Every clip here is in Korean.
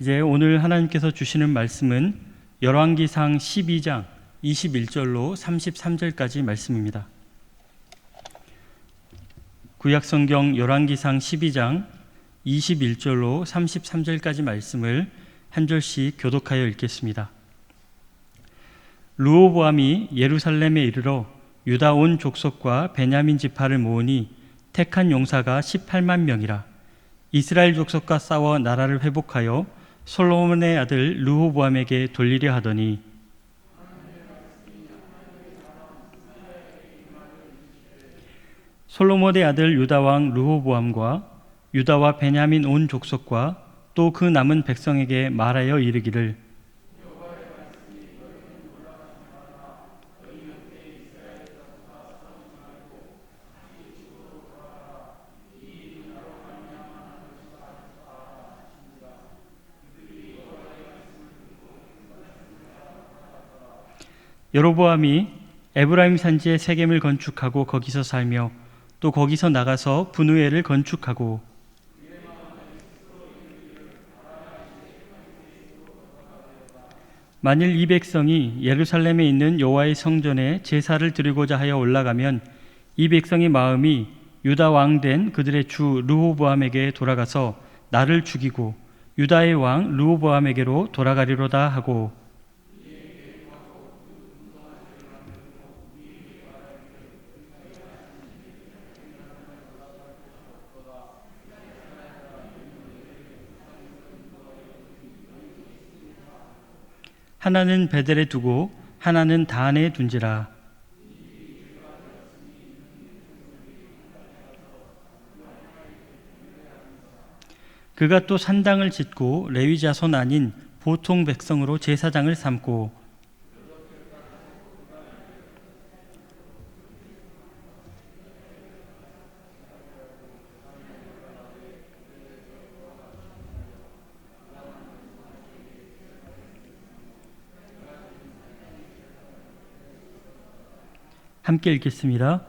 이제 오늘 하나님께서 주시는 말씀은 열왕기상 12장 21절로 33절까지 말씀입니다. 구약성경 열왕기상 12장 21절로 33절까지 말씀을 한 절씩 교독하여 읽겠습니다. 르호보암이 예루살렘에 이르러 유다 온 족속과 베냐민 지파를 모으니 택한 용사가 18만 명이라. 이스라엘 족속과 싸워 나라를 회복하여 솔로몬의 아들 르호보암에게 돌리려 하더니 솔로몬의 아들 유다 왕 르호보암과 유다와 베냐민 온 족속과 또 그 남은 백성에게 말하여 이르기를 여로보암이 에브라임 산지에 세겜을 건축하고 거기서 살며 또 거기서 나가서 분우엘을 건축하고 만일 이 백성이 예루살렘에 있는 여호와의 성전에 제사를 드리고자 하여 올라가면 이 백성의 마음이 유다 왕 된 그들의 주 르호보암에게 돌아가서 나를 죽이고 유다의 왕 르호보암에게로 돌아가리로다 하고 하나는 베델에 두고 하나는 단에 둔지라. 그가 또 산당을 짓고 레위 자손 아닌 보통 백성으로 제사장을 삼고 함께 읽겠습니다.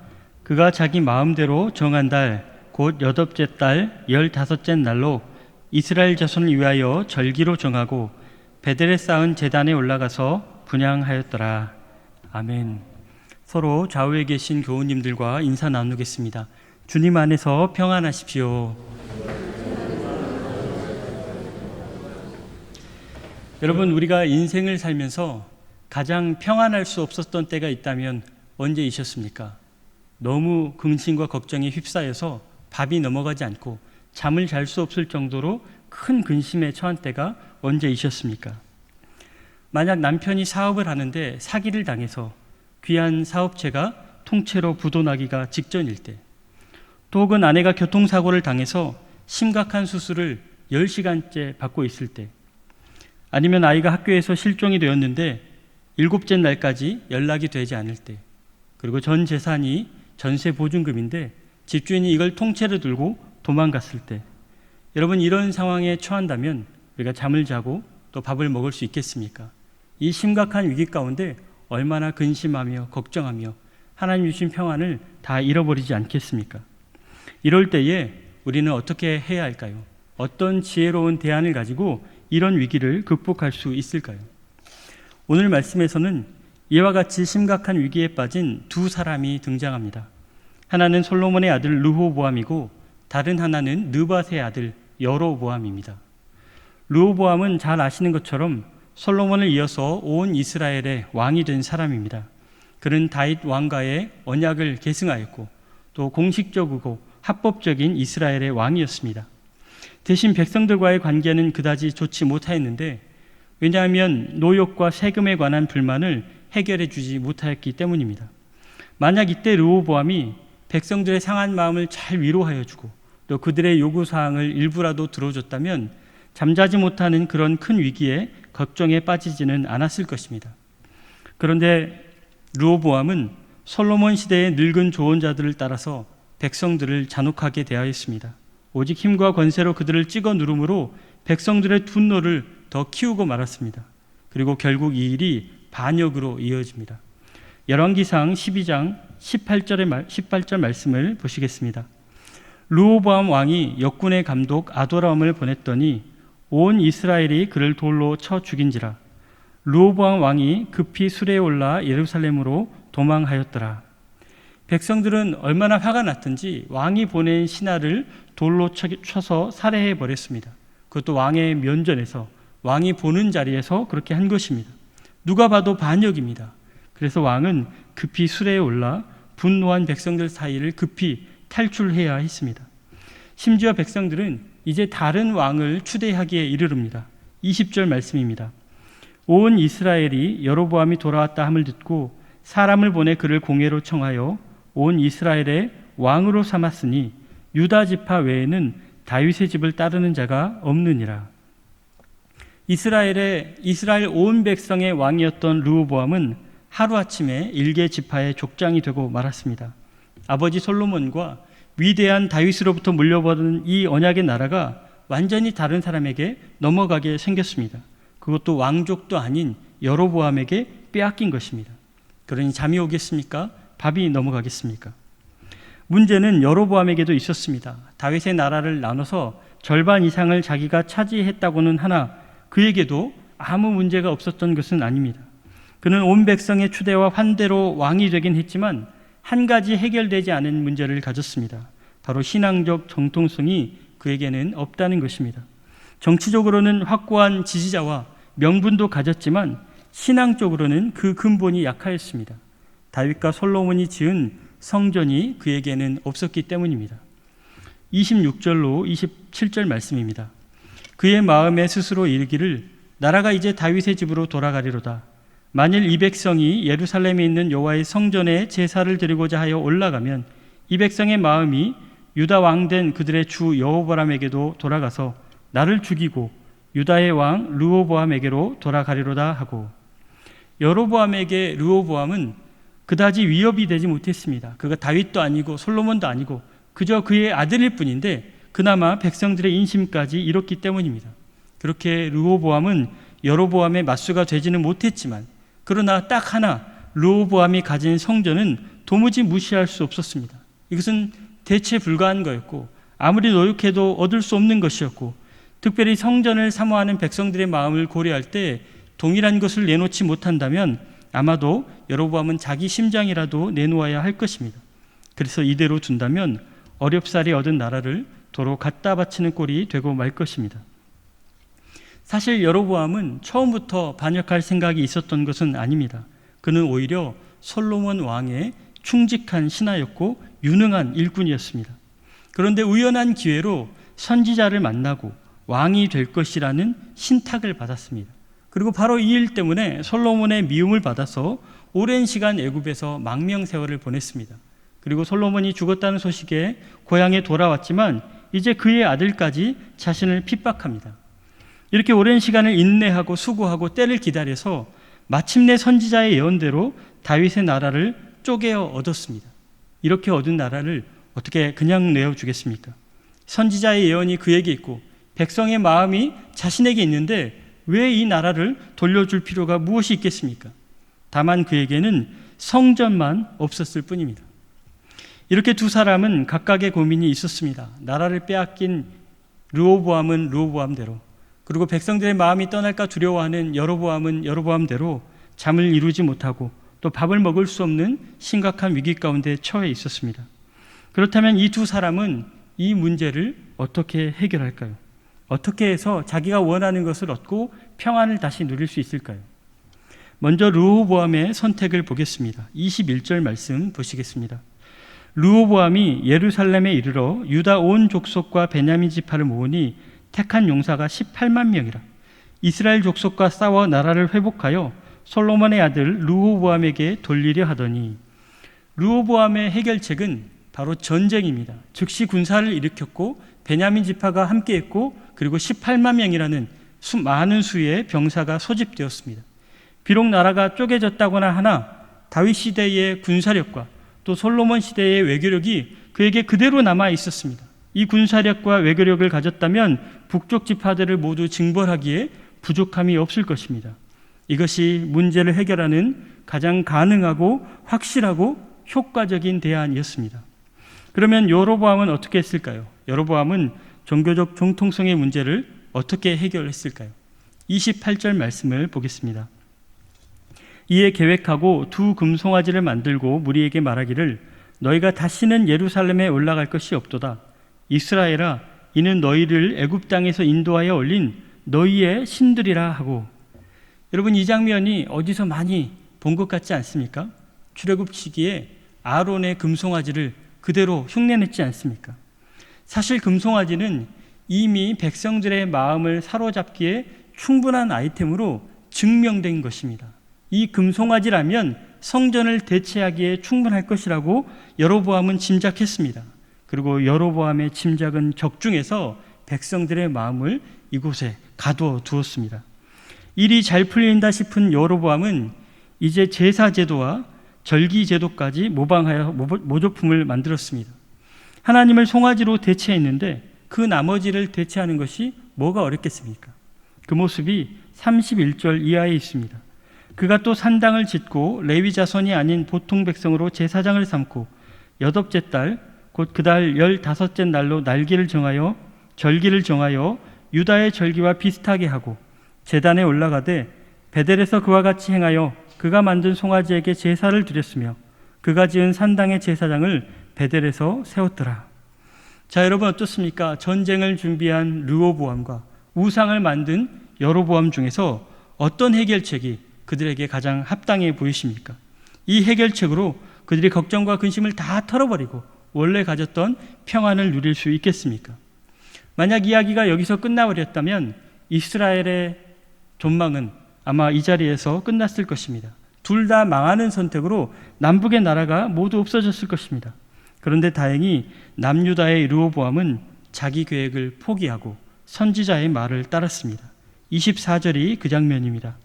그가 자기 마음대로 정한 달, 곧 8째 달 15째 날로 이스라엘 자손을 위하여 절기로 정하고 베델에 쌓은 제단에 올라가서 분향하였더라. 아멘. 서로 좌우에 계신 교우님들과 인사 나누겠습니다. 주님 안에서 평안하십시오. 여러분, 우리가 인생을 살면서 가장 평안할 수 없었던 때가 있다면 언제이셨습니까? 너무 근심과 걱정에 휩싸여서 밥이 넘어가지 않고 잠을 잘 수 없을 정도로 큰 근심에 처한 때가 언제이셨습니까? 만약 남편이 사업을 하는데 사기를 당해서 귀한 사업체가 통째로 부도나기가 직전일 때, 또 혹은 아내가 교통사고를 당해서 심각한 수술을 10시간째 받고 있을 때, 아니면 아이가 학교에서 실종이 되었는데 7째 날까지 연락이 되지 않을 때, 그리고 전 재산이 전세 보증금인데 집주인이 이걸 통째로 들고 도망갔을 때, 여러분, 이런 상황에 처한다면 우리가 잠을 자고 또 밥을 먹을 수 있겠습니까? 이 심각한 위기 가운데 얼마나 근심하며 걱정하며 하나님 주신 평안을 다 잃어버리지 않겠습니까? 이럴 때에 우리는 어떻게 해야 할까요? 어떤 지혜로운 대안을 가지고 이런 위기를 극복할 수 있을까요? 오늘 말씀에서는 이와 같이 심각한 위기에 빠진 두 사람이 등장합니다. 하나는 솔로몬의 아들 르호보암이고 다른 하나는 느밧의 아들 여로보암입니다. 르호보암은 잘 아시는 것처럼 솔로몬을 이어서 온 이스라엘의 왕이 된 사람입니다. 그는 다윗 왕과의 언약을 계승하였고 또 공식적이고 합법적인 이스라엘의 왕이었습니다. 대신 백성들과의 관계는 그다지 좋지 못하였는데, 왜냐하면 노역과 세금에 관한 불만을 해결해 주지 못하였기 때문입니다. 만약 이때 르호보암이 백성들의 상한 마음을 잘 위로하여 주고 또 그들의 요구사항을 일부라도 들어줬다면 잠자지 못하는 그런 큰 위기에 걱정에 빠지지는 않았을 것입니다. 그런데 르호보암은 솔로몬 시대의 늙은 조언자들을 따라서 백성들을 잔혹하게 대하였습니다. 오직 힘과 권세로 그들을 찍어 누름으로 백성들의 분노를 더 키우고 말았습니다. 그리고 결국 이 일이 반역으로 이어집니다. 열왕기상 12장 18절 말씀을 보시겠습니다. 르호보암 왕이 역군의 감독 아도람을 보냈더니 온 이스라엘이 그를 돌로 쳐 죽인지라. 르호보암 왕이 급히 수레에 올라 예루살렘으로 도망하였더라. 백성들은 얼마나 화가 났든지 왕이 보낸 신하를 돌로 쳐서 살해해 버렸습니다. 그것도 왕의 면전에서, 왕이 보는 자리에서 그렇게 한 것입니다. 누가 봐도 반역입니다. 그래서 왕은 급히 수레에 올라 분노한 백성들 사이를 급히 탈출해야 했습니다. 심지어 백성들은 이제 다른 왕을 추대하기에 이르릅니다. 20절 말씀입니다. 온 이스라엘이 여로보암이 돌아왔다 함을 듣고 사람을 보내 그를 공회로 청하여 온 이스라엘의 왕으로 삼았으니 유다 지파 외에는 다윗의 집을 따르는 자가 없느니라. 이스라엘 온 백성의 왕이었던 르호보암은 하루아침에 일개 지파의 족장이 되고 말았습니다. 아버지 솔로몬과 위대한 다윗으로부터 물려받은 이 언약의 나라가 완전히 다른 사람에게 넘어가게 생겼습니다. 그것도 왕족도 아닌 여로보암에게 빼앗긴 것입니다. 그러니 잠이 오겠습니까? 밥이 넘어가겠습니까? 문제는 여로보암에게도 있었습니다. 다윗의 나라를 나눠서 절반 이상을 자기가 차지했다고는 하나 그에게도 아무 문제가 없었던 것은 아닙니다. 그는 온 백성의 추대와 환대로 왕이 되긴 했지만 한 가지 해결되지 않은 문제를 가졌습니다. 바로 신앙적 정통성이 그에게는 없다는 것입니다. 정치적으로는 확고한 지지자와 명분도 가졌지만 신앙적으로는 그 근본이 약하였습니다. 다윗과 솔로몬이 지은 성전이 그에게는 없었기 때문입니다. 26절로 27절 말씀입니다. 그의 마음에 스스로 이르기를 나라가 이제 다윗의 집으로 돌아가리로다. 만일 이 백성이 예루살렘에 있는 여호와의 성전에 제사를 드리고자 하여 올라가면 이 백성의 마음이 유다 왕된 그들의 주 여호보암에게도 돌아가서 나를 죽이고 유다의 왕 르호보암에게로 돌아가리로다 하고. 여로보암에게 르호보암은 그다지 위협이 되지 못했습니다. 그가 다윗도 아니고 솔로몬도 아니고 그저 그의 아들일 뿐인데 그나마 백성들의 인심까지 잃었기 때문입니다. 그렇게 르호보암은 여로보암의 맞수가 되지는 못했지만 그러나 딱 하나 르호보암이 가진 성전은 도무지 무시할 수 없었습니다. 이것은 대체 불가한 거였고 아무리 노력해도 얻을 수 없는 것이었고 특별히 성전을 사모하는 백성들의 마음을 고려할 때 동일한 것을 내놓지 못한다면 아마도 여로보암은 자기 심장이라도 내놓아야 할 것입니다. 그래서 이대로 둔다면 어렵사리 얻은 나라를 도로 갖다 바치는 꼴이 되고 말 것입니다. 사실 여로보암은 처음부터 반역할 생각이 있었던 것은 아닙니다. 그는 오히려 솔로몬 왕의 충직한 신하였고 유능한 일꾼이었습니다. 그런데 우연한 기회로 선지자를 만나고 왕이 될 것이라는 신탁을 받았습니다. 그리고 바로 이 일 때문에 솔로몬의 미움을 받아서 오랜 시간 애굽에서 망명세월을 보냈습니다. 그리고 솔로몬이 죽었다는 소식에 고향에 돌아왔지만 이제 그의 아들까지 자신을 핍박합니다. 이렇게 오랜 시간을 인내하고 수고하고 때를 기다려서 마침내 선지자의 예언대로 다윗의 나라를 쪼개어 얻었습니다. 이렇게 얻은 나라를 어떻게 그냥 내어주겠습니까? 선지자의 예언이 그에게 있고 백성의 마음이 자신에게 있는데 왜 이 나라를 돌려줄 필요가 무엇이 있겠습니까? 다만 그에게는 성전만 없었을 뿐입니다. 이렇게 두 사람은 각각의 고민이 있었습니다. 나라를 빼앗긴 르호보암은 르호보암대로, 그리고 백성들의 마음이 떠날까 두려워하는 여로보암은 여로보암대로 잠을 이루지 못하고 또 밥을 먹을 수 없는 심각한 위기 가운데 처해 있었습니다. 그렇다면 이 두 사람은 이 문제를 어떻게 해결할까요? 어떻게 해서 자기가 원하는 것을 얻고 평안을 다시 누릴 수 있을까요? 먼저 르호보암의 선택을 보겠습니다. 21절 말씀 보시겠습니다. 르호보암이 예루살렘에 이르러 유다 온 족속과 베냐민 지파를 모으니 택한 용사가 18만 명이라. 이스라엘 족속과 싸워 나라를 회복하여 솔로몬의 아들 르호보암에게 돌리려 하더니. 르호보암의 해결책은 바로 전쟁입니다. 즉시 군사를 일으켰고 베냐민 지파가 함께했고 그리고 18만 명이라는 많은 수의 병사가 소집되었습니다. 비록 나라가 쪼개졌다거나 하나 다윗 시대의 군사력과 또 솔로몬 시대의 외교력이 그에게 그대로 남아 있었습니다. 이 군사력과 외교력을 가졌다면 북쪽 지파들을 모두 징벌하기에 부족함이 없을 것입니다. 이것이 문제를 해결하는 가장 가능하고 확실하고 효과적인 대안이었습니다. 그러면 여로보암은 어떻게 했을까요? 여로보암은 종교적 정통성의 문제를 어떻게 해결했을까요? 28절 말씀을 보겠습니다. 이에 계획하고 두 금송아지를 만들고 무리에게 말하기를 너희가 다시는 예루살렘에 올라갈 것이 없도다. 이스라엘아, 이는 너희를 애굽 땅에서 인도하여 올린 너희의 신들이라 하고. 여러분, 이 장면이 어디서 많이 본 것 같지 않습니까? 출애굽시기에 아론의 금송아지를 그대로 흉내냈지 않습니까? 사실 금송아지는 이미 백성들의 마음을 사로잡기에 충분한 아이템으로 증명된 것입니다. 이 금송아지라면 성전을 대체하기에 충분할 것이라고 여로보암은 짐작했습니다. 그리고 여로보암의 짐작은 적중해서 백성들의 마음을 이곳에 가두어 두었습니다. 일이 잘 풀린다 싶은 여로보암은 이제 제사 제도와 절기 제도까지 모방하여 모조품을 만들었습니다. 하나님을 송아지로 대체했는데 그 나머지를 대체하는 것이 뭐가 어렵겠습니까? 그 모습이 31절 이하에 있습니다. 그가 또 산당을 짓고 레위 자손이 아닌 보통 백성으로 제사장을 삼고 8째 달 곧 그 달 15째 날로 날기를 정하여 절기를 정하여 유다의 절기와 비슷하게 하고 제단에 올라가되 베델에서 그와 같이 행하여 그가 만든 송아지에게 제사를 드렸으며 그가 지은 산당의 제사장을 베델에서 세웠더라. 자, 여러분 어떻습니까? 전쟁을 준비한 르호보암과 우상을 만든 여로보암 중에서 어떤 해결책이 그들에게 가장 합당해 보이십니까? 이 해결책으로 그들이 걱정과 근심을 다 털어버리고 원래 가졌던 평안을 누릴 수 있겠습니까? 만약 이야기가 여기서 끝나버렸다면 이스라엘의 존망은 아마 이 자리에서 끝났을 것입니다. 둘 다 망하는 선택으로 남북의 나라가 모두 없어졌을 것입니다. 그런데 다행히 남유다의 르호보암은 자기 계획을 포기하고 선지자의 말을 따랐습니다. 24절이 그 장면입니다.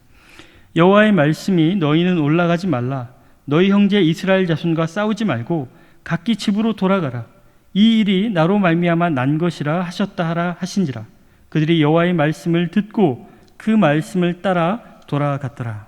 여호와의 말씀이 너희는 올라가지 말라. 너희 형제 이스라엘 자손과 싸우지 말고 각기 집으로 돌아가라. 이 일이 나로 말미암아 난 것이라 하셨다 하라 하신지라. 그들이 여호와의 말씀을 듣고 그 말씀을 따라 돌아갔더라.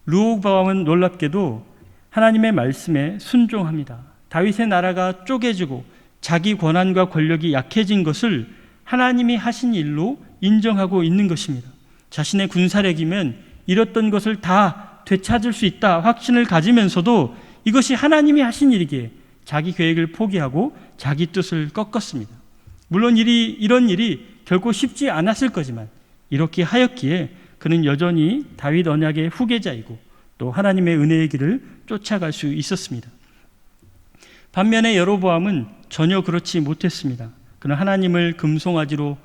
르호보암은 놀랍게도 하나님의 말씀에 순종합니다. 다윗의 나라가 쪼개지고 자기 권한과 권력이 약해진 것을 하나님이 하신 일로 인정하고 있는 것입니다. 자신의 군사력이면 잃었던 것을 다 되찾을 수 있다 확신을 가지면서도 이것이 하나님이 하신 일이기에 자기 계획을 포기하고 자기 뜻을 꺾었습니다. 물론 이런 일이 결코 쉽지 않았을 거지만 이렇게 하였기에 그는 여전히 다윗 언약의 후계자이고 또 하나님의 은혜의 길을 쫓아갈 수 있었습니다. 반면에 여로보암은 전혀 그렇지 못했습니다. 그는 하나님을 금송아지로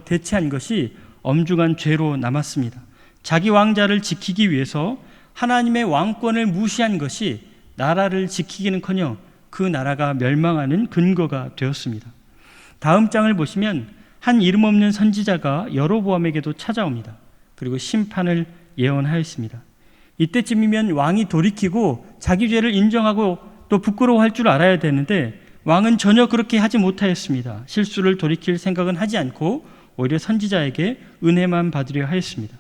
대체한 것이 엄중한 죄로 남았습니다. 자기 왕자를 지키기 위해서 하나님의 왕권을 무시한 것이 나라를 지키기는커녕 그 나라가 멸망하는 근거가 되었습니다. 다음 장을 보시면 한 이름 없는 선지자가 여로보암에게도 찾아옵니다. 그리고 심판을 예언하였습니다. 이때쯤이면 왕이 돌이키고 자기 죄를 인정하고 또 부끄러워할 줄 알아야 되는데 왕은 전혀 그렇게 하지 못하였습니다. 실수를 돌이킬 생각은 하지 않고 오히려 선지자에게 은혜만 받으려 하였습니다.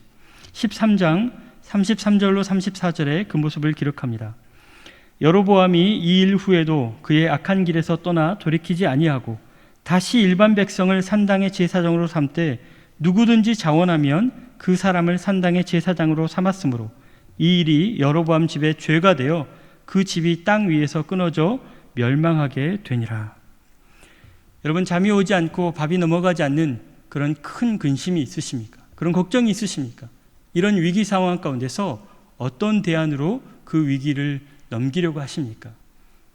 13장 33절로 34절에 그 모습을 기록합니다. 여로보암이 이 일 후에도 그의 악한 길에서 떠나 돌이키지 아니하고 다시 일반 백성을 산당의 제사장으로 삼되 누구든지 자원하면 그 사람을 산당의 제사장으로 삼았으므로 이 일이 여로보암 집에 죄가 되어 그 집이 땅 위에서 끊어져 멸망하게 되니라. 여러분, 잠이 오지 않고 밥이 넘어가지 않는 그런 큰 근심이 있으십니까? 그런 걱정이 있으십니까? 이런 위기 상황 가운데서 어떤 대안으로 그 위기를 넘기려고 하십니까?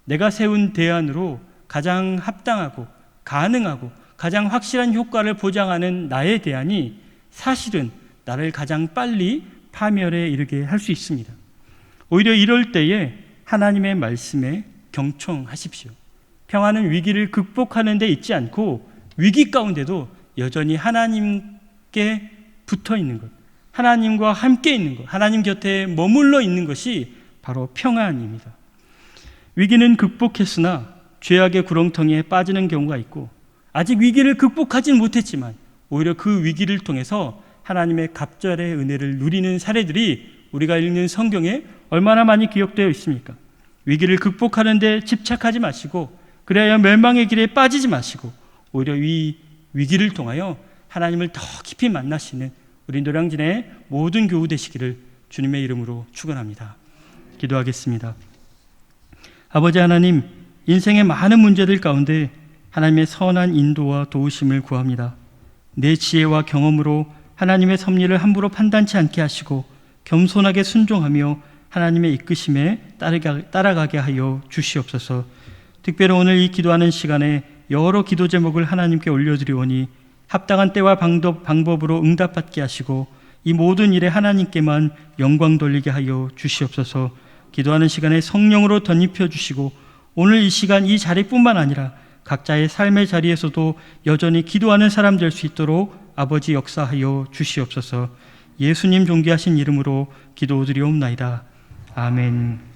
내가 세운 대안으로 가장 합당하고 가능하고 가장 확실한 효과를 보장하는 나의 대안이 사실은 나를 가장 빨리 파멸에 이르게 할 수 있습니다. 오히려 이럴 때에 하나님의 말씀에 경청하십시오. 평화는 위기를 극복하는 데 있지 않고 위기 가운데도 여전히 하나님께 붙어 있는 것, 하나님과 함께 있는 것, 하나님 곁에 머물러 있는 것이 바로 평안입니다. 위기는 극복했으나 죄악의 구렁텅이에 빠지는 경우가 있고 아직 위기를 극복하진 못했지만 오히려 그 위기를 통해서 하나님의 갑절의 은혜를 누리는 사례들이 우리가 읽는 성경에 얼마나 많이 기록되어 있습니까? 위기를 극복하는 데 집착하지 마시고 그래야 멸망의 길에 빠지지 마시고 오히려 이 위기를 통하여 하나님을 더 깊이 만나시는 우리 노량진의 모든 교우 되시기를 주님의 이름으로 축원합니다. 기도하겠습니다. 아버지 하나님, 인생의 많은 문제들 가운데 하나님의 선한 인도와 도우심을 구합니다. 내 지혜와 경험으로 하나님의 섭리를 함부로 판단치 않게 하시고 겸손하게 순종하며 하나님의 이끄심에 따라가게 하여 주시옵소서. 특별히 오늘 이 기도하는 시간에 여러 기도 제목을 하나님께 올려드리오니 합당한 때와 방법으로 응답받게 하시고 이 모든 일에 하나님께만 영광 돌리게 하여 주시옵소서. 기도하는 시간에 성령으로 덧입혀 주시고 오늘 이 시간 이 자리뿐만 아니라 각자의 삶의 자리에서도 여전히 기도하는 사람 될 수 있도록 아버지 역사하여 주시옵소서. 예수님 존귀하신 이름으로 기도드리옵나이다. 아멘.